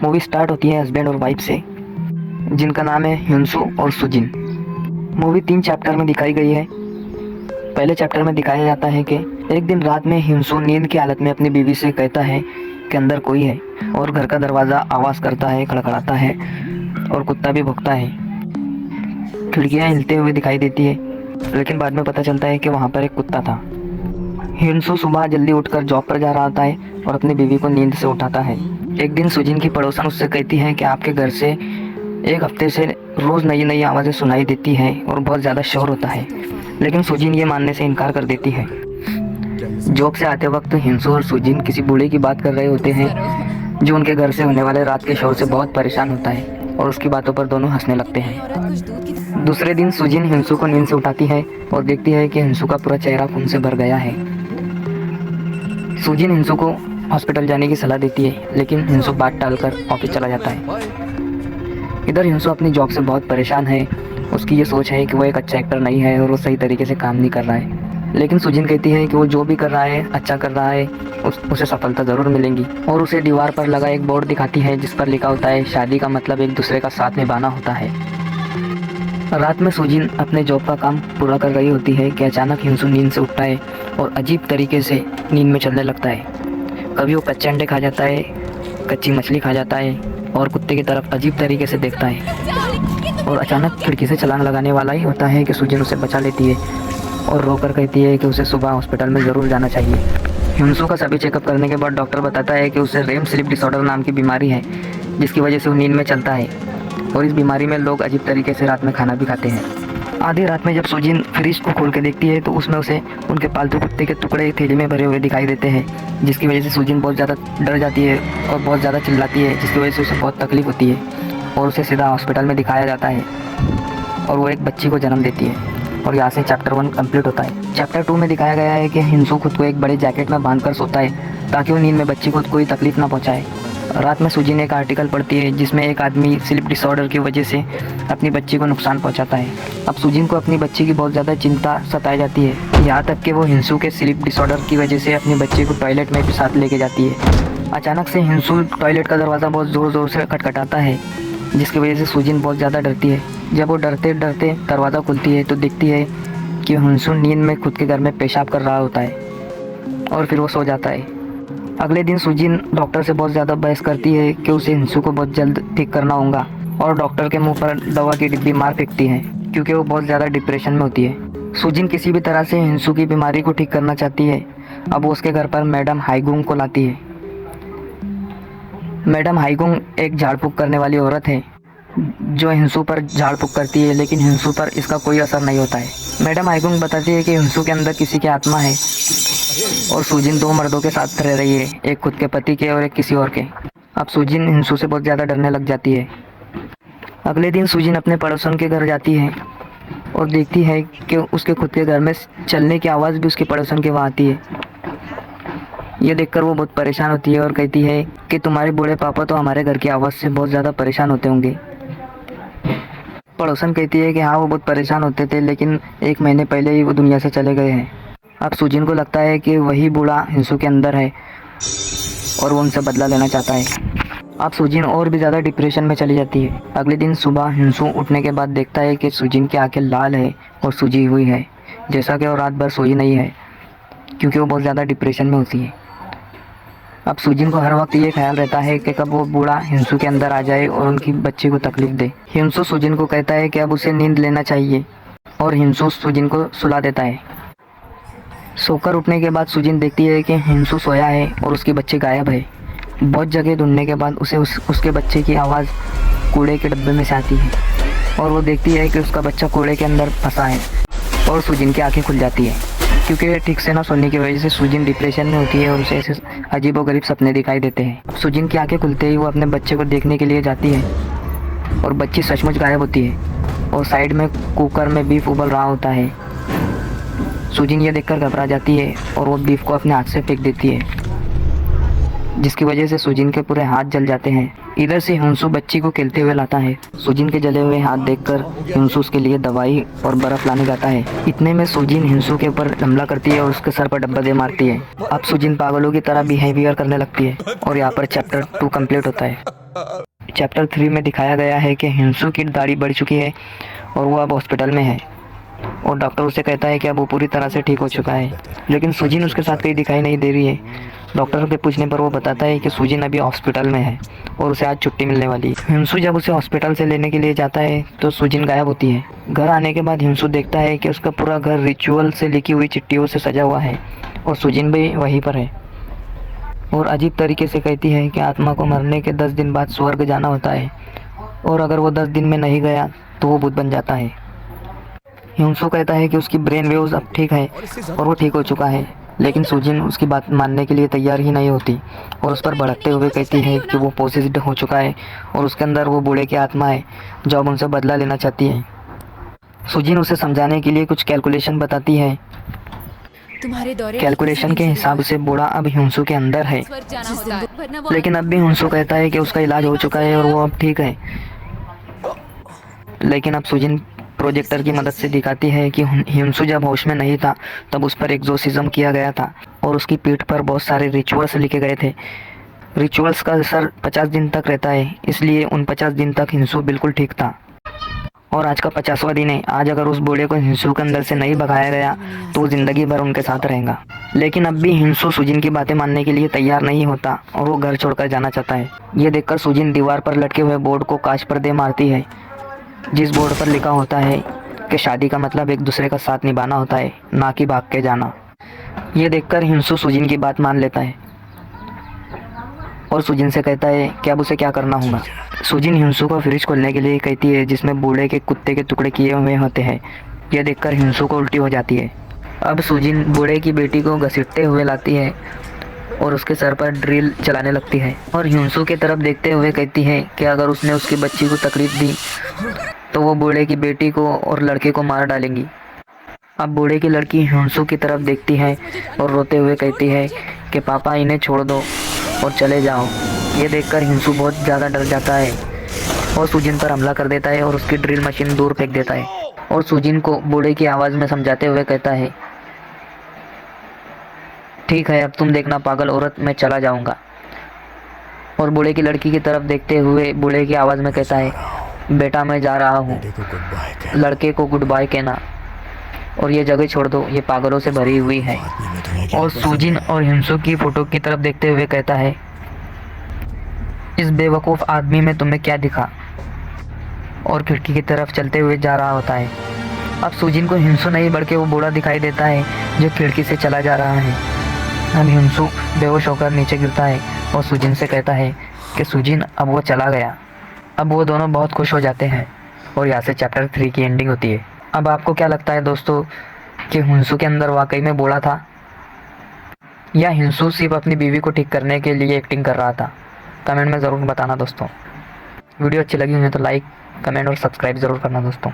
Movie start होती है husband और वाइफ से, जिनका नाम है ह्युनसो और सुजिन। मूवी 3 चैप्टर में दिखाई गई है। पहले चैप्टर में दिखाया जाता है कि एक दिन रात में ह्युनसो नींद की हालत में अपनी बीवी से कहता है कि अंदर कोई है, और घर का दरवाज़ा आवाज़ करता है, खड़खड़ाता है और कुत्ता भी भौंकता है। खिड़कियाँ हिलते हुए दिखाई देती है, लेकिन बाद में पता चलता है कि वहाँ पर एक कुत्ता था। ह्युनसो सुबह जल्दी उठकर जॉब पर जा रहा होता है और अपनी बीवी को नींद से उठाता है। एक दिन सुजिन की पड़ोसन उससे कहती है कि आपके घर से एक हफ्ते से रोज़ नई नई आवाज़ें सुनाई देती हैं और बहुत ज़्यादा शोर होता है, लेकिन सुजिन ये मानने से इनकार कर देती है। जॉब से आते वक्त ह्युनसो और सुजिन किसी बूढ़े की बात कर रहे होते हैं जो उनके घर से होने वाले रात के शोर से बहुत परेशान होता है, और उसकी बातों पर दोनों हंसने लगते हैं। दूसरे दिन सुजिन ह्युनसो को नींद से उठाती है और देखती है कि ह्युनसो का पूरा चेहरा खून से भर गया है। सुजिन ह्युनसो को हॉस्पिटल जाने की सलाह देती है, लेकिन ह्युनसो बात टालकर ऑफिस चला जाता है। इधर ह्युनसो अपनी जॉब से बहुत परेशान है। उसकी ये सोच है कि वो एक अच्छा एक्टर नहीं है और वो सही तरीके से काम नहीं कर रहा है, लेकिन सुजिन कहती है कि वो जो भी कर रहा है अच्छा कर रहा है, उसे सफलता ज़रूर मिलेगी। और उसे दीवार पर लगा एक बोर्ड दिखाती है जिस पर लिखा होता है शादी का मतलब एक दूसरे का साथ निभाना होता है। रात में सुजिन अपने जॉब का काम पूरा कर रही होती है कि अचानक ह्युनसो नींद से उठता है और अजीब तरीके से नींद में चलने लगता है। कभी वो कच्चे अंडे खा जाता है, कच्ची मछली खा जाता है और कुत्ते की तरफ अजीब तरीके से देखता है। और अचानक खिड़की से छलांग लगाने वाला ही होता है कि सुजिन उसे बचा लेती है और रोकर कहती है कि उसे सुबह हॉस्पिटल में ज़रूर जाना चाहिए। ह्युनसो का सभी चेकअप करने के बाद डॉक्टर बताता है कि उसे रेम स्लीप डिसऑर्डर नाम की बीमारी है, जिसकी वजह से वो नींद में चलता है, और इस बीमारी में लोग अजीब तरीके से रात में खाना भी खाते हैं। आधी रात में जब सुजिन फ्रिज को खोल के देखती है तो उसमें उसे उनके पालतू कुत्ते के टुकड़े थैली में भरे हुए दिखाई देते हैं, जिसकी वजह से सुजिन बहुत ज़्यादा डर जाती है और बहुत ज़्यादा चिल्लाती है, जिसकी वजह से उसे बहुत तकलीफ होती है और उसे सीधा हॉस्पिटल में दिखाया जाता है और वो एक बच्ची को जन्म देती है। और यहाँ से चैप्टर 1 कंप्लीट होता है। चैप्टर 2 में दिखाया गया है कि ह्युनसो खुद को एक बड़े जैकेट में बांधकर सोता है ताकि वो नींद में बच्ची को कोई तकलीफ ना पहुँचाए। रात में सुजिन एक आर्टिकल पढ़ती है जिसमें एक आदमी स्लीप डिसऑर्डर की वजह से अपनी बच्ची को नुकसान पहुंचाता है। अब सुजिन को अपनी बच्ची की बहुत ज़्यादा चिंता सताई जाती है, यहाँ तक कि वो ह्युनसो के स्लीप डिसऑर्डर की वजह से अपनी बच्ची को टॉयलेट में भी साथ लेके जाती है। अचानक से ह्युनसो टॉयलेट का दरवाज़ा बहुत ज़ोर ज़ोर से खटखटाता है, जिसकी वजह से सुजिन बहुत ज़्यादा डरती है। जब वो डरते डरते दरवाज़ा खुलती है तो देखती है कि ह्युनसो नींद में खुद के घर में पेशाब कर रहा होता है और फिर वो सो जाता है। अगले दिन सुजिन डॉक्टर से बहुत ज़्यादा बहस करती है कि उसे ह्युनसो को बहुत जल्द ठीक करना होगा, और डॉक्टर के मुंह पर दवा की डिब्बी मार फेंकती है क्योंकि वो बहुत ज़्यादा डिप्रेशन में होती है। सुजिन किसी भी तरह से ह्युनसो की बीमारी को ठीक करना चाहती है। अब वो उसके घर पर मैडम हाईगुंग को लाती है। मैडम हाईगुंग एक झाड़ फूँक करने वाली औरत है जो ह्युनसो पर झाड़ फूँक करती है, लेकिन ह्युनसो पर इसका कोई असर नहीं होता है। मैडम हाईगुंग बताती है कि ह्युनसो के अंदर किसी की आत्मा है और सुजिन 2 मर्दों के साथ रह रही है, एक खुद के पति के और एक किसी और के। अब सुजिन ह्युनसो से बहुत ज़्यादा डरने लग जाती है। अगले दिन सुजिन अपने पड़ोसन के घर जाती है और देखती है कि उसके खुद के घर में चलने की आवाज़ भी उसके पड़ोसन के वहाँ आती है। ये देखकर वो बहुत परेशान होती है और कहती है कि तुम्हारे बूढ़े पापा तो हमारे घर की आवाज़ से बहुत ज़्यादा परेशान होते होंगे। पड़ोसन कहती है कि हाँ, वो बहुत परेशान होते थे, लेकिन 1 महीने पहले ही वो दुनिया से चले गए हैं। अब सुजिन को लगता है कि वही बूढ़ा ह्युनसो के अंदर है और वो उनसे बदला लेना चाहता है। अब सुजिन और भी ज़्यादा डिप्रेशन में चली जाती है। अगले दिन सुबह ह्युनसो उठने के बाद देखता है कि सुजिन की आंखें लाल है और सूजी हुई है, जैसा कि वो रात भर सोई नहीं है क्योंकि वो बहुत ज़्यादा डिप्रेशन में होती है। अब सुजिन को हर वक्त ये ख्याल रहता है कि कब वो बूढ़ा ह्युनसो के अंदर आ जाए और उनकी बच्ची को तकलीफ दे। ह्युनसो सुजिन को कहता है कि अब उसे नींद लेना चाहिए और ह्युनसो सुजिन को सुला देता है। सोकर उठने के बाद सुजिन देखती है कि ह्युनसो सोया है और उसकी बच्ची गायब है। बहुत जगह ढूंढने के बाद उसे उसके बच्चे की आवाज़ कूड़े के डब्बे में से आती है और वो देखती है कि उसका बच्चा कूड़े के अंदर फंसा है, और सुजिन की आंखें खुल जाती है क्योंकि ठीक से ना सोने की वजह से सुजिन डिप्रेशन में होती है और उसे ऐसे अजीबोगरीब सपने दिखाई देते हैं। सुजिन की आंखें खुलते ही वो अपने बच्चे को देखने के लिए जाती है और बच्ची सचमुच गायब होती है और साइड में कुकर में बीफ उबल रहा होता है। सुजिन ये देखकर घबरा जाती है और वो बीफ को अपने हाथ से फेंक देती है, जिसकी वजह से सुजिन के पूरे हाथ जल जाते हैं। इधर से ह्युनसो बच्ची को खेलते हुए लाता है। सुजिन के जले हुए हाथ देखकर ह्युनसो उसके लिए दवाई और बर्फ लाने जाता है। इतने में सुजिन ह्युनसो के ऊपर हमला करती है और उसके सर पर डब्बा दे मारती है। अब सुजिन पागलों की तरह बिहेवियर करने लगती है और यहाँ पर चैप्टर 2 कंप्लीट होता है। चैप्टर 3 में दिखाया गया है कि हिंसू की दाढ़ी बढ़ चुकी है और वो अब हॉस्पिटल में है और डॉक्टर उसे कहता है कि अब वो पूरी तरह से ठीक हो चुका है, लेकिन सुजिन उसके साथ कहीं दिखाई नहीं दे रही है। डॉक्टर के पूछने पर वो बताता है कि सुजिन अभी हॉस्पिटल में है और उसे आज छुट्टी मिलने वाली है। हिंसू जब उसे हॉस्पिटल से लेने के लिए जाता है तो सुजिन गायब होती है। घर आने के बाद हिंसू देखता है कि उसका पूरा घर रिचुअल से लिखी हुई चिट्ठियों से सजा हुआ है और सुजिन भी वहीं पर है और अजीब तरीके से कहती है कि आत्मा को मरने के 10 दिन बाद स्वर्ग जाना होता है और अगर वो 10 दिन में नहीं गया तो वो भूत बन जाता है। हिंसू कहता है कि उसकी ब्रेन वेव्स अब ठीक है और वो ठीक हो चुका है, लेकिन सुजिन उसकी बात मानने के लिए तैयार ही नहीं होती और उस पर भड़कते हुए कहती है कि वो पोसेस्ड हो चुका है और उसके अंदर वो बूढ़े की आत्मा है जो अब उनसे बदला लेना चाहती है। सुजिन उसे समझाने के लिए कुछ कैलकुलेशन बताती है। कैलकुलेशन के हिसाब से बूढ़ा अब हिंसू के अंदर है, लेकिन अब भी हिंसू कहता है कि उसका इलाज हो चुका है और वो अब ठीक है। लेकिन अब सुजिन प्रोजेक्टर की मदद से दिखाती है कि हिंसू जब होश में नहीं था तब उस पर एग्जोसिज्म किया गया था और उसकी पीठ पर बहुत सारे रिचुअल्स लिखे गए थे। रिचुअल्स का असर 50 दिन तक रहता है, इसलिए उन 50 दिन तक हिंसू बिल्कुल ठीक था और आज का 50वां दिन है। आज अगर उस बूढ़े को हिंसू के अंदर से नहीं भगाया गया तो वो ज़िंदगी भर उनके साथ रहेगा। लेकिन अब भी हिंसू सुजिन की बातें मानने के लिए तैयार नहीं होता और वो घर छोड़कर जाना चाहता है। ये देखकर सुजिन दीवार पर लटके हुए बोर्ड को कांच पर दे मारती है, जिस बोर्ड पर लिखा होता है कि शादी का मतलब एक दूसरे का साथ निभाना होता है, ना कि भाग के जाना। ये देखकर हिंसू सुजिन की बात मान लेता है और सुजिन से कहता है कि अब उसे क्या करना होगा। सुजिन हिंसू को फ्रिज खोलने के लिए कहती है जिसमें बूढ़े के कुत्ते के टुकड़े किए हुए होते हैं। यह देखकर हिंसू को उल्टी हो जाती है। अब सुजिन बूढ़े की बेटी को घसीटते हुए लाती है और उसके सर पर ड्रिल चलाने लगती है और हिंसू की तरफ देखते हुए कहती है कि अगर उसने उसकी बच्ची को तकलीफ दी तो वो बूढ़े की बेटी को और लड़के को मार डालेंगी। अब बूढ़े की लड़की हिंसू की तरफ देखती है और रोते हुए कहती है कि पापा इन्हें छोड़ दो और चले जाओ। ये देखकर हिंसू बहुत ज़्यादा डर जाता है और सुजिन पर हमला कर देता है और उसकी ड्रिल मशीन दूर फेंक देता है और सुजिन को बूढ़े की आवाज़ में समझाते हुए कहता है ठीक है अब तुम देखना पागल औरत, मैं चला जाऊंगा। और बूढ़े की लड़की की तरफ देखते हुए बूढ़े की आवाज़ में कहता है बेटा मैं जा रहा हूँ, लड़के को गुड बाय कहना और ये जगह छोड़ दो, ये पागलों से भरी हुई है। और सुजिन और हिंसू की फ़ोटो की तरफ देखते हुए कहता है इस बेवकूफ़ आदमी में तुम्हें क्या दिखा, और खिड़की की तरफ चलते हुए जा रहा होता है। अब सुजिन को हिंसू नहीं बल्कि वो बूढ़ा दिखाई देता है जो खिड़की से चला जा रहा है। अब हिंसू बेहोश होकर नीचे गिरता है और सुजिन से कहता है कि सुजिन अब वो चला गया। अब वो दोनों बहुत खुश हो जाते हैं और यहाँ से चैप्टर 3 की एंडिंग होती है। अब आपको क्या लगता है दोस्तों कि हिंसू के अंदर वाकई में बूढ़ा था या हिंसू सिर्फ अपनी बीवी को ठीक करने के लिए एक्टिंग कर रहा था? कमेंट में ज़रूर बताना दोस्तों। वीडियो अच्छी लगी हुई है तो लाइक, कमेंट और सब्सक्राइब ज़रूर करना दोस्तों।